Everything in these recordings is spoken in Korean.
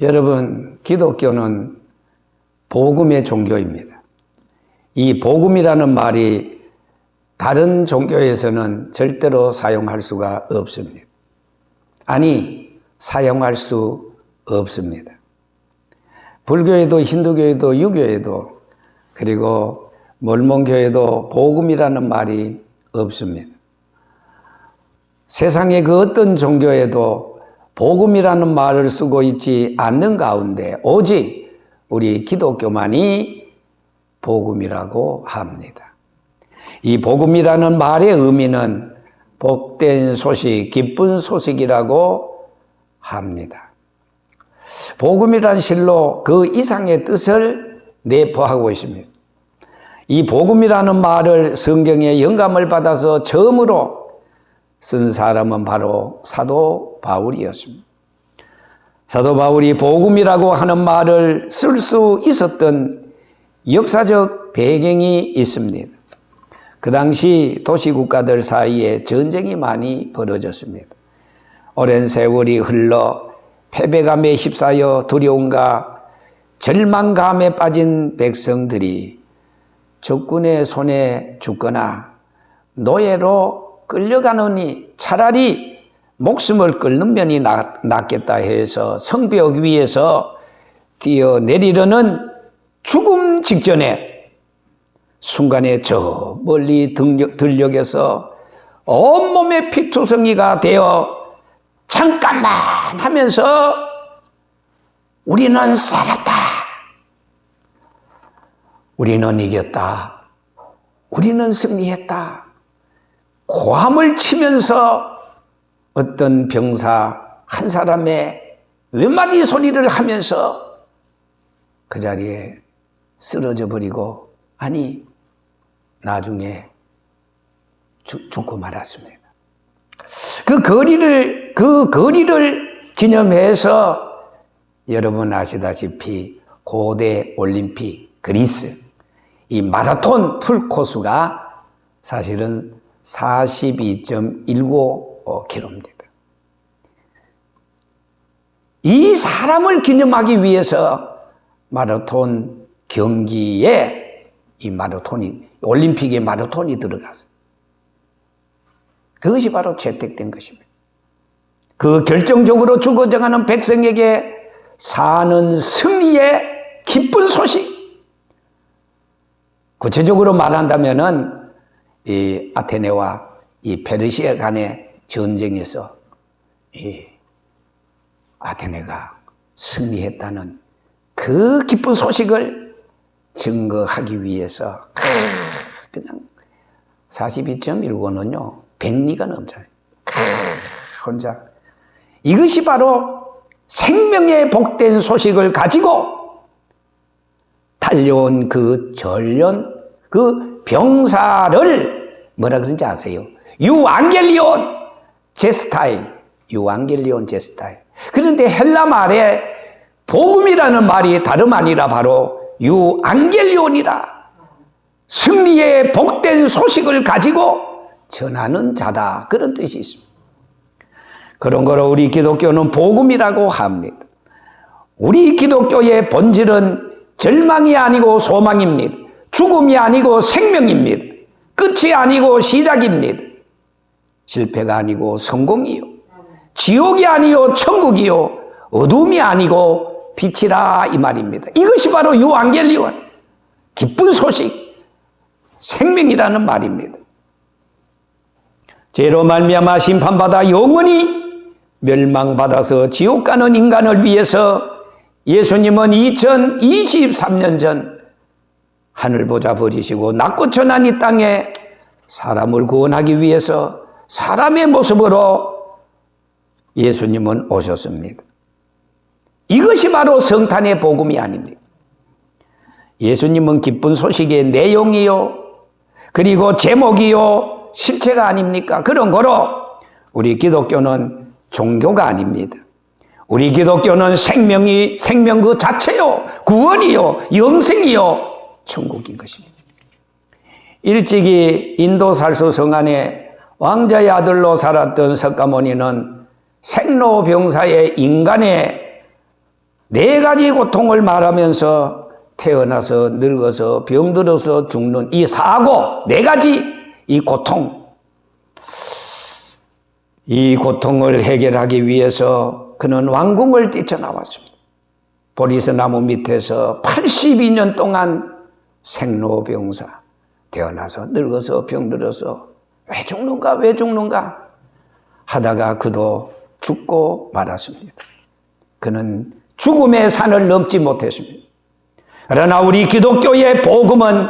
여러분, 기독교는 복음의 종교입니다. 이 복음이라는 말이 다른 종교에서는 절대로 사용할 수가 없습니다. 아니, 사용할 수 없습니다. 불교에도 힌두교에도 유교에도 그리고 몰몬교에도 복음이라는 말이 없습니다. 세상의 그 어떤 종교에도 복음이라는 말을 쓰고 있지 않는 가운데 오직 우리 기독교만이 복음이라고 합니다. 이 복음이라는 말의 의미는 복된 소식, 기쁜 소식이라고 합니다. 복음이란 실로 그 이상의 뜻을 내포하고 있습니다. 이 복음이라는 말을 성경에 영감을 받아서 처음으로 쓴 사람은 바로 사도 바울이었습니다. 사도 바울이 복음이라고 하는 말을 쓸 수 있었던 역사적 배경이 있습니다. 그 당시 도시국가들 사이에 전쟁이 많이 벌어졌습니다. 오랜 세월이 흘러 패배감에 휩싸여 두려움과 절망감에 빠진 백성들이 적군의 손에 죽거나 노예로 끌려가느니 차라리 목숨을 끊는 면이 낫겠다 해서 성벽 위에서 뛰어내리려는 죽음 직전에 순간에 저 멀리 들녘에서 온몸에 피투성이가 되어 잠깐만 하면서 우리는 살았다. 우리는 이겼다. 우리는 승리했다. 고함을 치면서 어떤 병사 한 사람의 웬마디 소리를 하면서 그 자리에 쓰러져 버리고 아니 나중에 죽고 말았습니다. 그 거리를 기념해서 여러분 아시다시피 고대 올림픽 그리스 이 마라톤 풀코스가 사실은 42.19km입니다. 이 사람을 기념하기 위해서 마라톤 경기에 이 마라톤이 올림픽에 마라톤이 들어갔어요. 그것이 바로 채택된 것입니다. 그 결정적으로 죽어져가는 백성에게 사는 승리의 기쁜 소식. 구체적으로 말한다면은 이 아테네와 이 페르시아 간의 전쟁에서 이 아테네가 승리했다는 그 기쁜 소식을 증거하기 위해서 그냥 42.19는요 100리가 넘잖아요. 혼자 이것이 바로 생명의 복된 소식을 가지고 달려온 그 전련 그 병사를 뭐라 그런지 아세요? 유앙겔리온 제스타이. 유앙겔리온 제스타이. 그런데 헬라 말에 복음이라는 말이 다름 아니라 바로 유앙겔리온이라. 승리의 복된 소식을 가지고 전하는 자다. 그런 뜻이 있습니다. 그런 거로 우리 기독교는 복음이라고 합니다. 우리 기독교의 본질은 절망이 아니고 소망입니다. 죽음이 아니고 생명입니다. 끝이 아니고 시작입니다. 실패가 아니고 성공이요. 지옥이 아니요 천국이요. 어둠이 아니고 빛이라 이 말입니다. 이것이 바로 유앙겔리온 기쁜 소식 생명이라는 말입니다. 죄로 말미암아 심판받아 영원히 멸망받아서 지옥 가는 인간을 위해서 예수님은 2023년 전 하늘 보좌 버리시고 낮고 천한 이 땅에 사람을 구원하기 위해서 사람의 모습으로 예수님은 오셨습니다. 이것이 바로 성탄의 복음이 아닙니까? 예수님은 기쁜 소식의 내용이요 그리고 제목이요 실체가 아닙니까? 그런 거로 우리 기독교는 종교가 아닙니다. 우리 기독교는 생명 그 자체요 구원이요 영생이요 천국인 것입니다. 일찍이 인도 살수 성안에 왕자의 아들로 살았던 석가모니는 생로병사의 인간의 네 가지 고통을 말하면서 태어나서 늙어서 병들어서 죽는 이 사고, 네 가지 이 고통, 이 고통을 해결하기 위해서 그는 왕궁을 뛰쳐나왔습니다. 보리스나무 밑에서 82년 동안 생로병사, 태어나서 늙어서 병들어서 왜 죽는가 하다가 그도 죽고 말았습니다. 그는 죽음의 산을 넘지 못했습니다. 그러나 우리 기독교의 복음은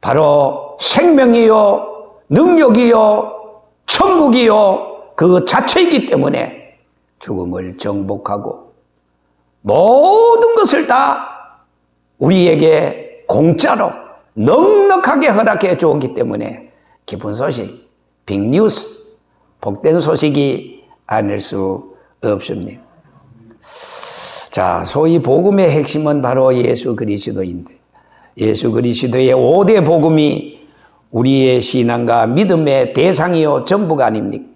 바로 생명이요, 능력이요, 천국이요, 그 자체이기 때문에 죽음을 정복하고 모든 것을 다 우리에게 공짜로 넉넉하게 허락해 주었기 때문에 기쁜 소식, 빅뉴스, 복된 소식이 아닐 수 없습니다. 자, 소위 복음의 핵심은 바로 예수 그리스도인데, 예수 그리스도의 5대 복음이 우리의 신앙과 믿음의 대상이요 전부가 아닙니까?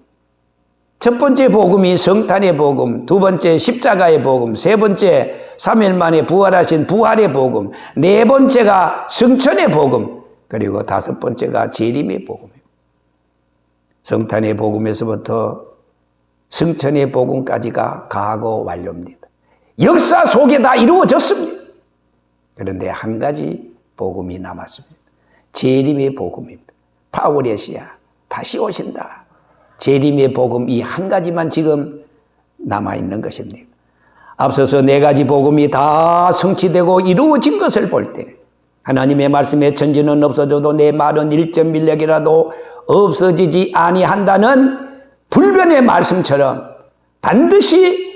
첫 번째 복음이 성탄의 복음, 두 번째 십자가의 복음, 세 번째 3일 만에 부활하신 부활의 복음, 네 번째가 성천의 복음, 그리고 다섯 번째가 재림의 복음이에요. 성탄의 복음에서부터 성천의 복음까지가 가고 완료입니다. 역사 속에 다 이루어졌습니다. 그런데 한 가지 복음이 남았습니다. 재림의 복음입니다. 파우레시아, 다시 오신다. 재림의 복음 이 한 가지만 지금 남아있는 것입니다. 앞서서 네 가지 복음이 다 성취되고 이루어진 것을 볼 때 하나님의 말씀에 천지는 없어져도 내 말은 1.1력이라도 없어지지 아니한다는 불변의 말씀처럼 반드시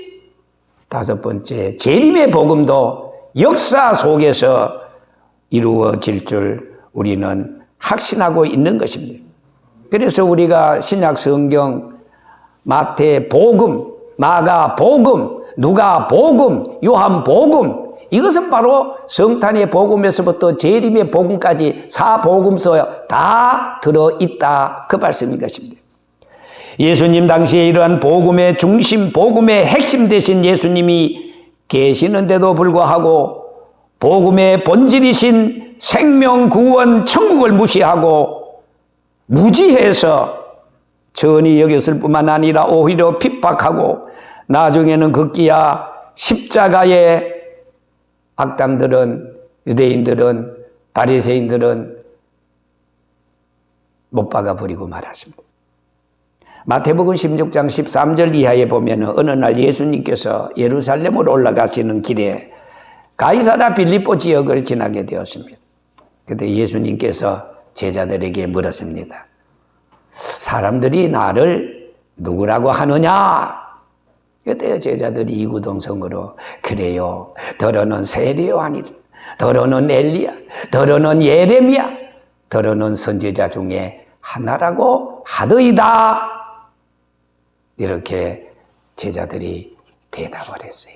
다섯 번째 재림의 복음도 역사 속에서 이루어질 줄 우리는 확신하고 있는 것입니다. 그래서 우리가 신약 성경 마태 복음, 마가 복음, 누가 복음, 요한 복음, 이것은 바로 성탄의 복음에서부터 재림의 복음까지 사복음서 다 들어있다, 그 말씀인 것입니다. 예수님 당시에 이러한 복음의 중심, 복음의 핵심 되신 예수님이 계시는데도 불구하고 복음의 본질이신 생명, 구원, 천국을 무시하고 무지해서 전히 여겼을 뿐만 아니라 오히려 핍박하고 나중에는 급기야 십자가의 악당들은, 유대인들은, 바리새인들은 못 박아 버리고 말았습니다. 마태복음 16장 13절 이하에 보면 어느 날 예수님께서 예루살렘으로 올라가시는 길에 가이사랴 빌립보 지역을 지나게 되었습니다. 그때 예수님께서 제자들에게 물었습니다. 사람들이 나를 누구라고 하느냐? 그때 제자들이 이구동성으로 그래요, 더러는 세례 요한이라, 더러는 엘리야, 더러는 예레미야, 더러는 선지자 중에 하나라고 하더이다. 이렇게 제자들이 대답을 했어요.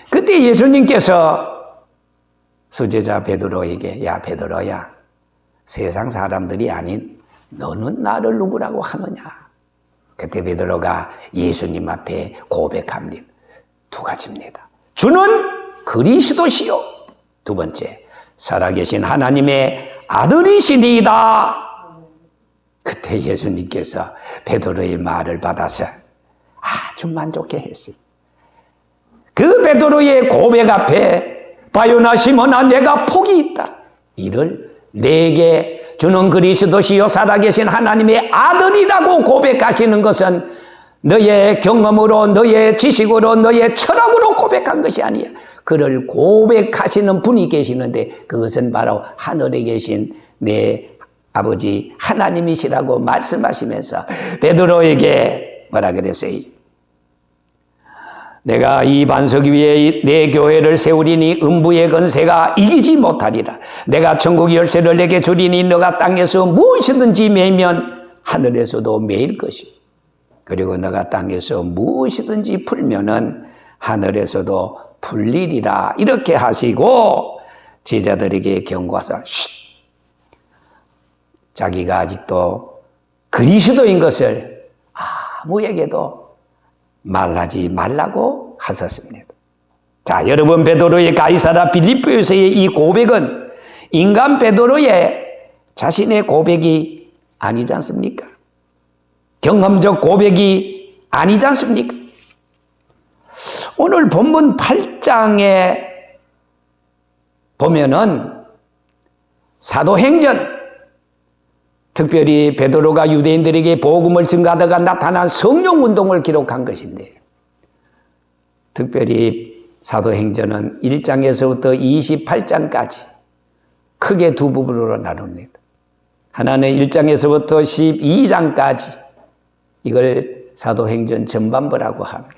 그때 예수님께서 수제자 베드로에게 야 베드로야, 세상 사람들이 아닌 너는 나를 누구라고 하느냐? 그때 베드로가 예수님 앞에 고백합니다. 두 가지입니다. 주는 그리스도시요, 두 번째 살아계신 하나님의 아들이시니이다. 그때 예수님께서 베드로의 말을 받아서 아주 만족해 했어요. 그 베드로의 고백 앞에 바요나 시몬아, 내가 복이 있다. 이를 내게 주는 그리스도시요 살아계신 하나님의 아들이라고 고백하시는 것은 너의 경험으로, 너의 지식으로, 너의 철학으로 고백한 것이 아니야. 그를 고백하시는 분이 계시는데 그것은 바로 하늘에 계신 내 아버지 하나님이시라고 말씀하시면서 베드로에게 뭐라 그랬어요? 내가 이 반석 위에 내 교회를 세우리니 음부의 권세가 이기지 못하리라. 내가 천국 열쇠를 내게 주리니 너가 땅에서 무엇이든지 매면 하늘에서도 매일 것이, 그리고 너가 땅에서 무엇이든지 풀면은 하늘에서도 풀리리라. 이렇게 하시고 제자들에게 경고하사 자기가 아직도 그리스도인 것을 아무에게도 말하지 말라고 하셨습니다. 자, 여러분, 베드로의 가이사라 빌립보에서의 이 고백은 인간 베드로의 자신의 고백이 아니지 않습니까? 경험적 고백이 아니지 않습니까? 오늘 본문 8장에 보면은 사도행전, 특별히 베드로가 유대인들에게 복음을 증거하다가 나타난 성령운동을 기록한 것인데, 특별히 사도행전은 1장에서부터 28장까지 크게 두 부분으로 나눕니다. 하나는 1장에서부터 12장까지 이걸 사도행전 전반부라고 합니다.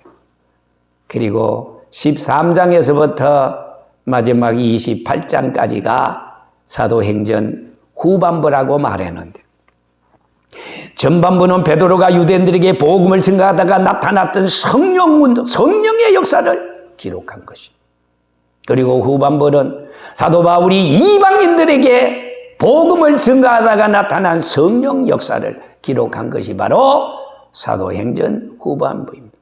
그리고 13장에서부터 마지막 28장까지가 사도행전 후반부라고 말했는데, 전반부는 베드로가 유대인들에게 복음을 증거하다가 나타났던 성령운동, 성령의 역사를 기록한 것이, 그리고 후반부는 사도 바울이 이방인들에게 복음을 증거하다가 나타난 성령 역사를 기록한 것이 바로 사도행전 후반부입니다.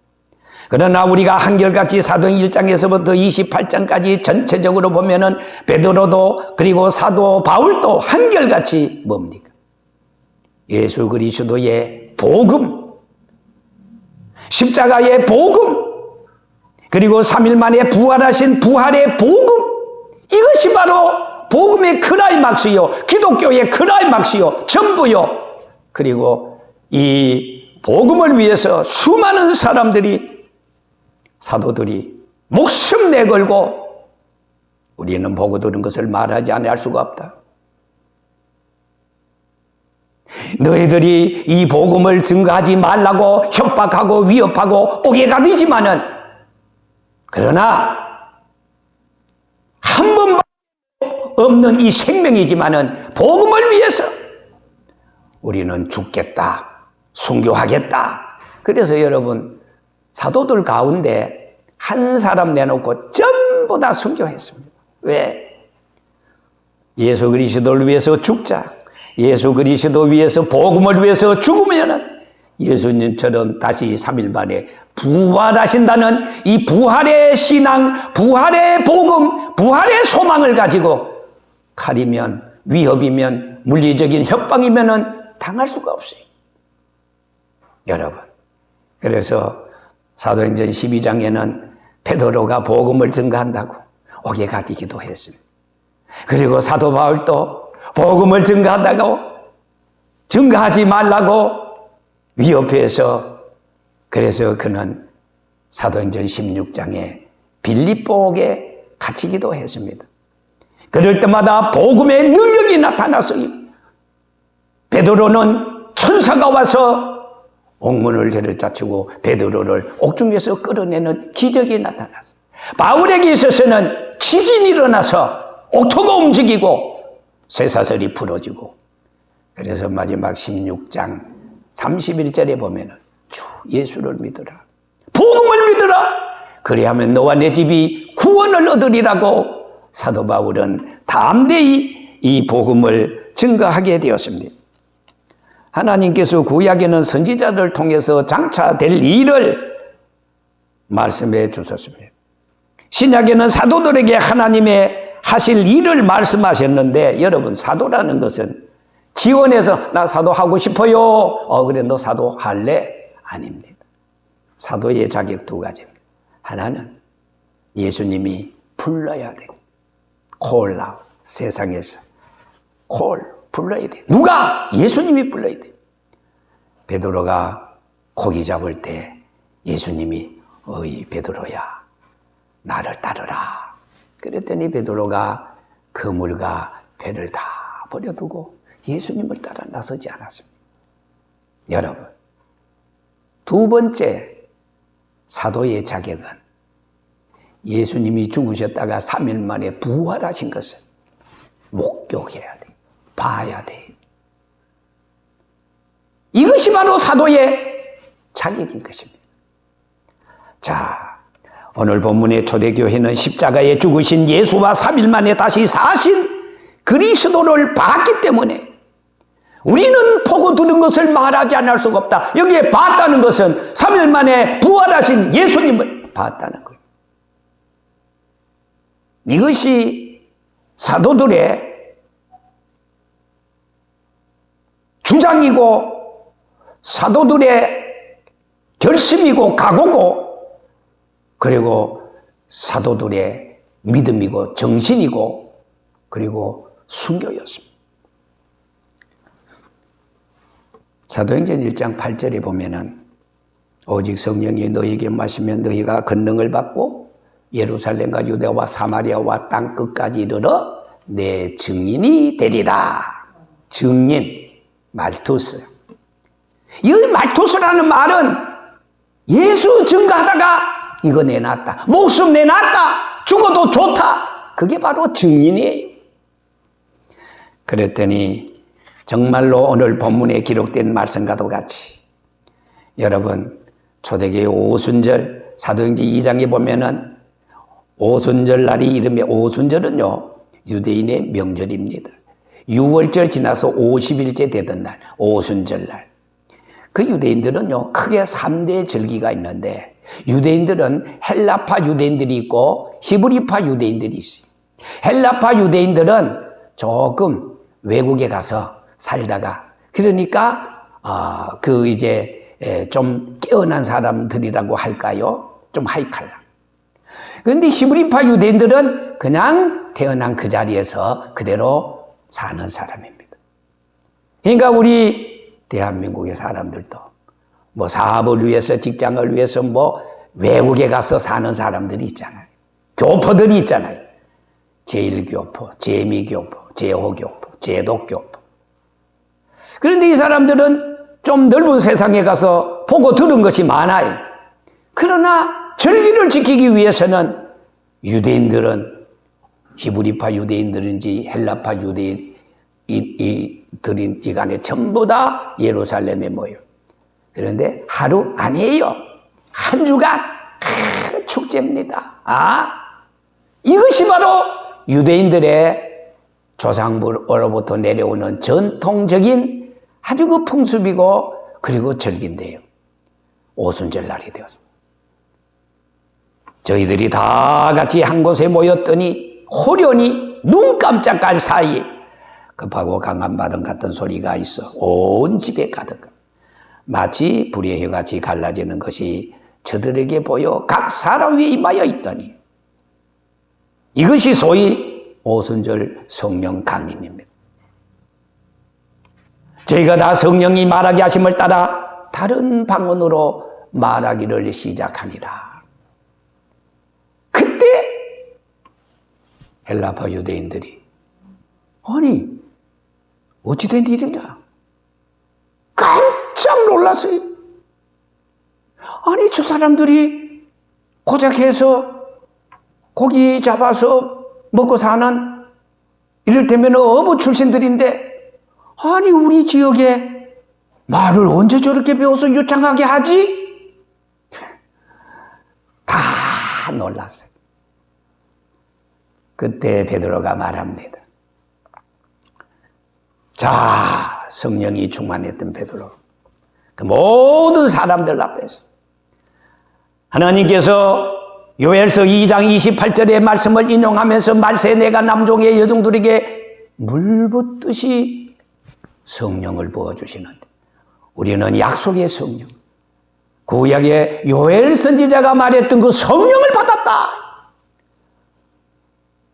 그러나 우리가 한결같이 사도행 1장에서부터 28장까지 전체적으로 보면은 베드로도 그리고 사도 바울도 한결같이 뭡니까? 예수 그리스도의 복음, 십자가의 복음, 그리고 3일 만에 부활하신 부활의 복음, 이것이 바로 복음의 클라이막스요, 기독교의 클라이막스요, 전부요. 그리고 이 복음을 위해서 수많은 사람들이, 사도들이 목숨 내걸고, 우리는 보고 들은 것을 말하지 않을 수가 없다. 너희들이 이 복음을 증거하지 말라고 협박하고 위협하고 오게 가리지만은, 그러나 한 번밖에 없는 이 생명이지만은 복음을 위해서 우리는 죽겠다, 순교하겠다. 그래서 여러분, 사도들 가운데 한 사람 내놓고 전부 다 순교했습니다. 왜? 예수 그리스도를 위해서 죽자, 예수 그리스도 위해서, 복음을 위해서 죽으면은 예수님처럼 다시 3일 만에 부활하신다는 이 부활의 신앙, 부활의 복음, 부활의 소망을 가지고 칼이면, 위협이면, 물리적인 협박이면은 당할 수가 없어요. 여러분, 그래서 사도행전 12장에는 베드로가 복음을 증거한다고 옥에 갇히기도 했습니다. 그리고 사도 바울도 복음을 증거한다고, 증거하지 말라고 위협해서, 그래서 그는 사도행전 16장에 빌립보에 갇히기도 했습니다. 그럴 때마다 복음의 능력이 나타났어요. 베드로는 천사가 와서 옥문을 내려닫히고 베드로를 옥중에서 끌어내는 기적이 나타났어요. 바울에게 있어서는 지진이 일어나서 옥토가 움직이고 쇠사슬이 풀어지고, 그래서 마지막 16장 31절에 보면은 주 예수를 믿으라, 복음을 믿으라, 그리하면 너와 내 집이 구원을 얻으리라고 사도 바울은 담대히 이 복음을 증거하게 되었습니다. 하나님께서 구약에는 선지자들을 통해서 장차 될 일을 말씀해 주셨습니다. 신약에는 사도들에게 하나님의 하실 일을 말씀하셨는데, 여러분, 사도라는 것은 지원해서 나 사도하고 싶어요, 그래 너 사도할래? 아닙니다. 사도의 자격 두 가지입니다. 하나는 예수님이 불러야 돼. 콜라, 세상에서 불러야 돼. 누가? 예수님이 불러야 돼. 베드로가 고기 잡을 때 예수님이 어이 베드로야, 나를 따르라. 그랬더니 베드로가 그물과 배를 다 버려두고 예수님을 따라 나서지 않았습니다. 여러분, 두 번째 사도의 자격은 예수님이 죽으셨다가 3일 만에 부활하신 것을 목격해야 돼. 봐야 돼. 이것이 바로 사도의 자격인 것입니다. 자, 오늘 본문의 초대교회는 십자가에 죽으신 예수와 3일 만에 다시 사신 그리스도를 봤기 때문에 우리는 보고 들은 것을 말하지 않을 수가 없다. 여기에 봤다는 것은 3일 만에 부활하신 예수님을 봤다는 거예요. 이것이 사도들의 주장이고 사도들의 결심이고 각오고 그리고 사도들의 믿음이고 정신이고 그리고 순교였습니다. 사도행전 1장 8절에 보면은 오직 성령이 너희에게 마시면 너희가 권능을 받고 예루살렘과 유대와 사마리아와 땅 끝까지 이르러 내 증인이 되리라. 증인, 말투스. 이 말투스라는 말은 예수 증거하다가 이거 내놨다. 목숨 내놨다. 죽어도 좋다. 그게 바로 증인이에요. 그랬더니 정말로 오늘 본문에 기록된 말씀과도 같이 여러분 초대교회 오순절 사도행전 2장에 보면은 오순절 날이 이름에 오순절은요 유대인의 명절입니다. 6월절 지나서 50일째 되던 날 오순절 날. 그 유대인들은요 크게 3대 절기가 있는데 유대인들은 헬라파 유대인들이 있고 히브리파 유대인들이 있어요. 헬라파 유대인들은 조금 외국에 가서 살다가 그러니까 그 이제 좀 깨어난 사람들이라고 할까요? 좀 하이칼라. 그런데 히브리파 유대인들은 그냥 태어난 그 자리에서 그대로 사는 사람입니다. 그러니까 우리 대한민국의 사람들도 뭐 사업을 위해서 직장을 위해서 뭐 외국에 가서 사는 사람들이 있잖아요. 교포들이 있잖아요. 제1교포, 제2교포, 제5교포, 제독교포. 그런데 이 사람들은 좀 넓은 세상에 가서 보고 들은 것이 많아요. 그러나 절기를 지키기 위해서는 유대인들은 히브리파 유대인들인지 헬라파 유대인들인지 간에 전부 다 예루살렘에 모여. 그런데 하루 아니에요. 한 주간 축제입니다. 이것이 바로 유대인들의 조상부로부터 내려오는 전통적인 아주 그 풍습이고 그리고 절기인데요. 오순절 날이 되었습니다. 저희들이 다 같이 한 곳에 모였더니 호련히 눈 깜짝할 사이에 급하고 강한 바람 같은 소리가 있어 온 집에 가득 마치 불의 혀같이 갈라지는 것이 저들에게 보여 각 사람 위에 임하여 있더니 이것이 소위 오순절 성령 강림입니다. 저희가 다 성령이 말하게 하심을 따라 다른 방언으로 말하기를 시작하니라. 그때 헬라파 유대인들이 아니 어찌된 일이냐 깜짝 놀랐어요. 아니 저 사람들이 고작해서 고기 잡아서 먹고 사는 이를테면 어부 출신들인데 아니 우리 지역에 말을 언제 저렇게 배워서 유창하게 하지? 다 놀랐어요. 그때 베드로가 말합니다. 자, 성령이 충만했던 베드로. 그 모든 사람들 앞에서 하나님께서 요엘서 2장 28절의 말씀을 인용하면서 말세 내가 남종의 여종들에게 물 붓듯이 성령을 부어주시는데 우리는 약속의 성령, 구약의 요엘 선지자가 말했던 그 성령을 받았다.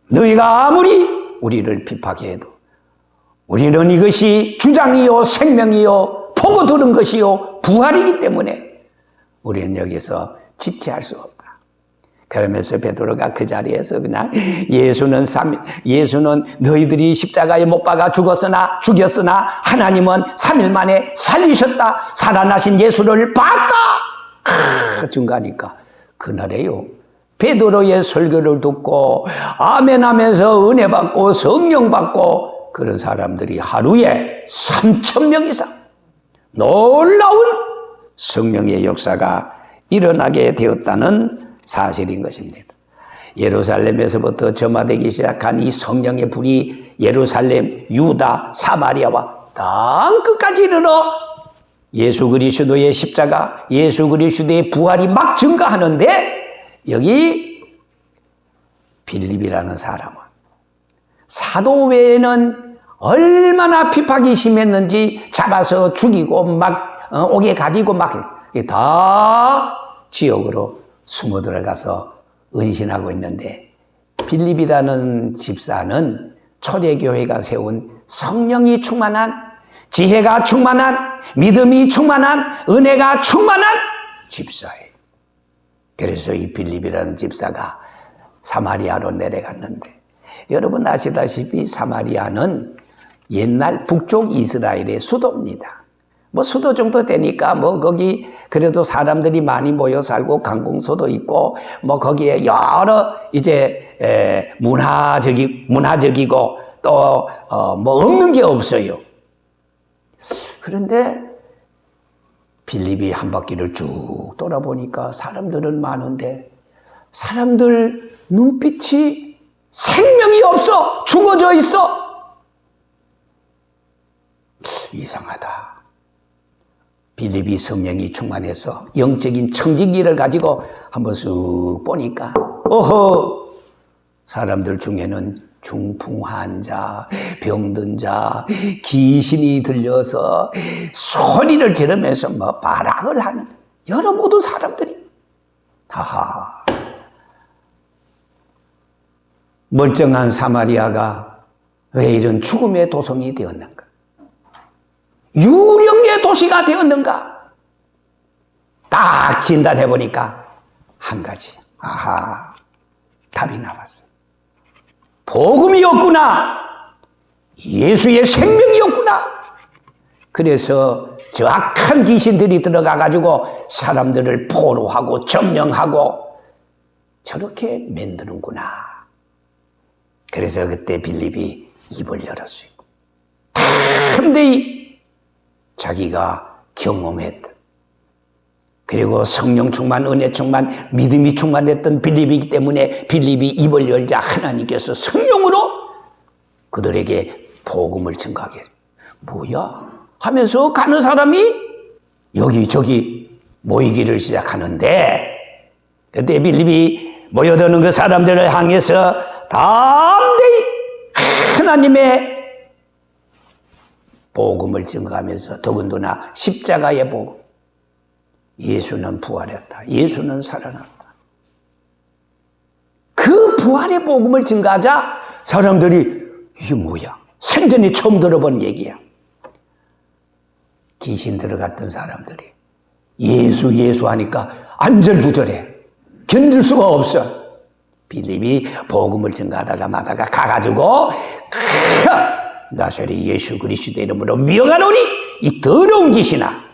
너희가 아무리 우리를 비판해도 우리는 이것이 주장이요 생명이요 보고 들은 것이요 부활이기 때문에 우리는 여기서 지체할 수 없다. 그러면서 베드로가 그 자리에서 그냥 예수는 너희들이 십자가에 못 박아 죽였으나 하나님은 3일 만에 살리셨다. 살아나신 예수를 봤다. 중가니까 그날에요. 베드로의 설교를 듣고 아멘 하면서 은혜 받고 성령 받고 그런 사람들이 하루에 3,000명 이상 놀라운 성령의 역사가 일어나게 되었다는 사실인 것입니다. 예루살렘에서부터 점화되기 시작한 이 성령의 불이 예루살렘, 유다, 사마리아와 땅 끝까지 이르러 예수 그리스도의 십자가, 예수 그리스도의 부활이 막 증가하는데 여기 빌립이라는 사람은 사도 외에는 얼마나 핍박이 심했는지 잡아서 죽이고 막 옥에 가리고 막 다 지옥으로 숨어 들어가서 은신하고 있는데 빌립이라는 집사는 초대교회가 세운 성령이 충만한, 지혜가 충만한, 믿음이 충만한, 은혜가 충만한 집사예요. 그래서 이 빌립이라는 집사가 사마리아로 내려갔는데 여러분 아시다시피 사마리아는 옛날 북쪽 이스라엘의 수도입니다. 뭐 수도 정도 되니까 뭐 거기 그래도 사람들이 많이 모여 살고 관공서도 있고 뭐 거기에 여러 이제 문화적이고 또 뭐 없는 게 없어요. 그런데 빌립이 한 바퀴를 쭉 돌아보니까 사람들은 많은데 사람들 눈빛이 생명이 없어. 죽어져 있어. 이상하다. 빌립이 성령이 충만해서 영적인 청진기를 가지고 한번 쑥 보니까 어허, 사람들 중에는 중풍 환자, 병든 자, 귀신이 들려서 소리를 지르면서 뭐 발악을 하는 여러 모든 사람들이 하하, 멀쩡한 사마리아가 왜 이런 죽음의 도성이 되었는가? 유령의 도시가 되었는가? 딱 진단해 보니까 한 가지, 아하, 답이 나왔어요. 복음이 없구나. 예수의 생명이 없구나. 그래서 저 악한 귀신들이 들어가 가지고 사람들을 포로하고 점령하고 저렇게 만드는구나. 그래서 그때 빌립이 입을 열었어요. 담대히 자기가 경험했던, 그리고 성령 충만, 은혜 충만, 믿음이 충만했던 빌립이기 때문에 빌립이 입을 열자 하나님께서 성령으로 그들에게 복음을 증거하게 했어요. 뭐야? 하면서 가는 사람이 여기저기 모이기를 시작하는데 그때 빌립이 모여드는 그 사람들을 향해서 담대히 하나님의 복음을 증거하면서 더군다나 십자가의 복음, 예수는 부활했다. 예수는 살아났다. 그 부활의 복음을 증거하자 사람들이 이게 뭐야? 생전에 처음 들어본 얘기야. 귀신 들어갔던 사람들이 예수 하니까 안절부절해. 견딜 수가 없어. 빌립이 복음을 증거하다가 마다가 가가지고 나사렛 예수 그리스도 이름으로 명하노니 이 더러운 귀신아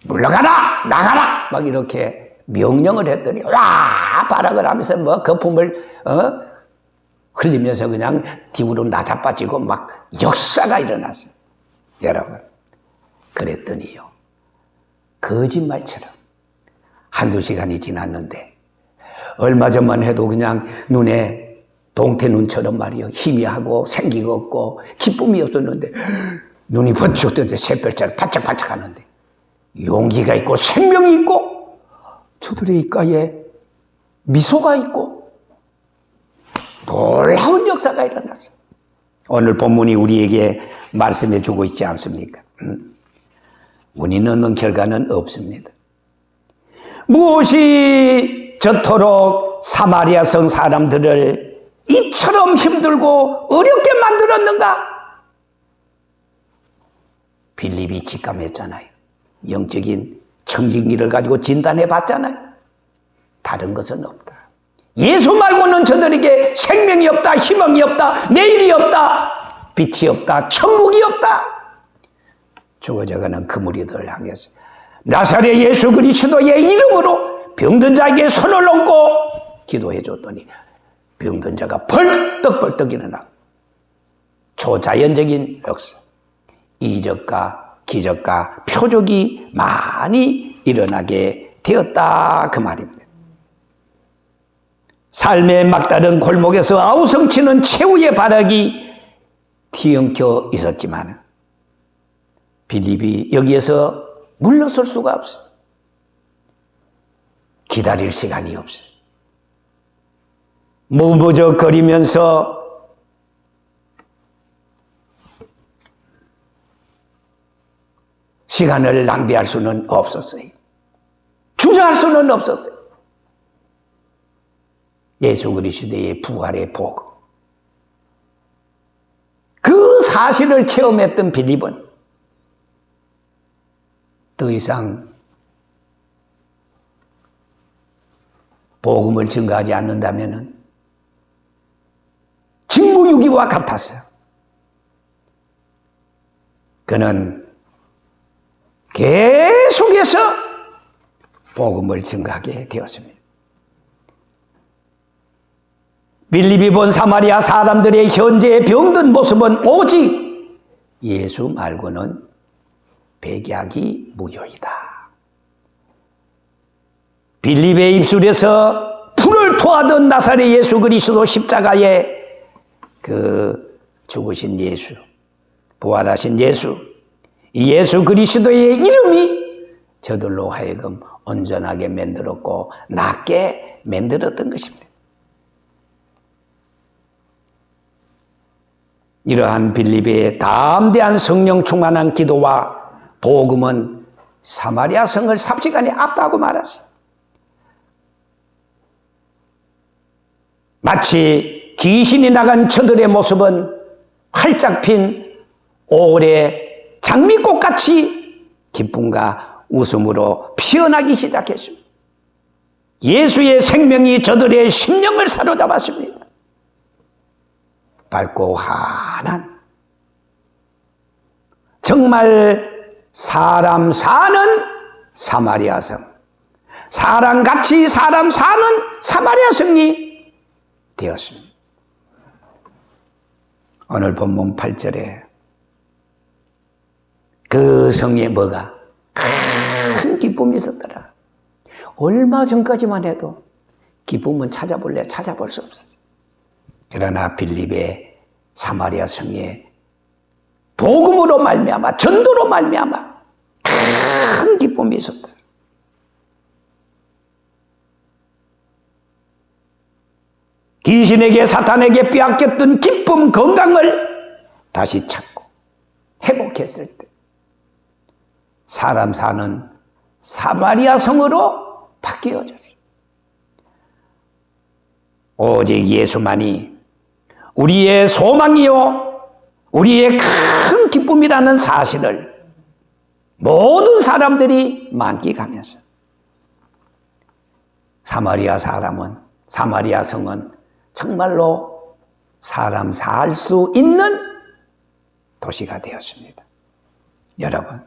물러가라, 나가라, 막 이렇게 명령을 했더니 와 발악을 하면서 뭐 거품을 흘리면서 그냥 뒤로 나자빠지고 막 역사가 일어났어요. 여러분, 그랬더니요, 거짓말처럼 한두 시간이 지났는데 얼마 전만 해도 그냥 눈에 동태 눈처럼 말이요, 희미하고 생기가 없고 기쁨이 없었는데 눈이 번쩍 뜨는데 새별처럼 반짝반짝 하는데 용기가 있고 생명이 있고 저들의 입가에 미소가 있고 놀라운 역사가 일어났어요. 오늘 본문이 우리에게 말씀해 주고 있지 않습니까? 운이 없는 결과는 없습니다. 무엇이 저토록 사마리아 성 사람들을 이처럼 힘들고 어렵게 만들었는가? 빌립이 직감했잖아요. 영적인 청진기를 가지고 진단해 봤잖아요. 다른 것은 없다. 예수 말고는 저들에게 생명이 없다, 희망이 없다, 내일이 없다, 빛이 없다, 천국이 없다. 죽어져가는 그 무리들을 향해서 나사렛 예수 그리스도의 이름으로 병든 자에게 손을 얹고 기도해 줬더니 병든 자가 벌떡벌떡 일어나고 초자연적인 역사, 이적과 기적과 표적이 많이 일어나게 되었다, 그 말입니다. 삶의 막다른 골목에서 아우성치는 최후의 발악이 뒤엉켜 있었지만 빌립이 여기에서 물러설 수가 없어요. 기다릴 시간이 없어요. 무부적거리면서 시간을 낭비할 수는 없었어요. 주저할 수는 없었어요. 예수 그리스도의 부활의 복음, 그 사실을 체험했던 빌립은 더 이상 복음을 증거하지 않는다면 직무유기와 같았어요. 그는 계속해서 복음을 증거하게 되었습니다. 빌립이 본 사마리아 사람들의 현재의 병든 모습은 오직 예수 말고는 백약이 무효이다. 빌립의 입술에서 불을 토하던 나사렛 예수 그리스도 십자가에 그 죽으신 예수, 부활하신 예수, 이 예수 그리스도의 이름이 저들로 하여금 온전하게 만들었고 낫게 만들었던 것입니다. 이러한 빌립의 담대한 성령 충만한 기도와 복음은 사마리아 성을 삽시간에 압도하고 말았어요. 마치 귀신이 나간 저들의 모습은 활짝 핀 5월의 장미꽃같이 기쁨과 웃음으로 피어나기 시작했습니다. 예수의 생명이 저들의 심령을 사로잡았습니다. 밝고 환한, 정말 사람 사는 사마리아 성, 사람같이 사람 사는 사마리아 성이 되었습니다. 오늘 본문 8절에 그 성에 뭐가? 큰 기쁨이 있었더라. 얼마 전까지만 해도 기쁨은 찾아볼 수 없었어요. 그러나 빌립의 사마리아 성에 복음으로 말미암아, 전도로 말미암아 큰 기쁨이 있었다. 귀신에게 사탄에게 빼앗겼던 기쁨, 건강을 다시 찾고 회복했을 때 사람 사는 사마리아 성으로 바뀌어졌어요. 오직 예수만이 우리의 소망이요 우리의 큰 기쁨이라는 사실을 모든 사람들이 만끽하면서 사마리아 성은 정말로 사람 살 수 있는 도시가 되었습니다. 여러분,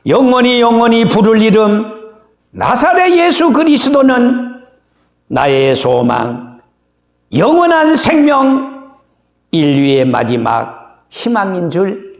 영원히 부를 이름 나사렛 예수 그리스도는 나의 소망, 영원한 생명, 인류의 마지막 희망인 줄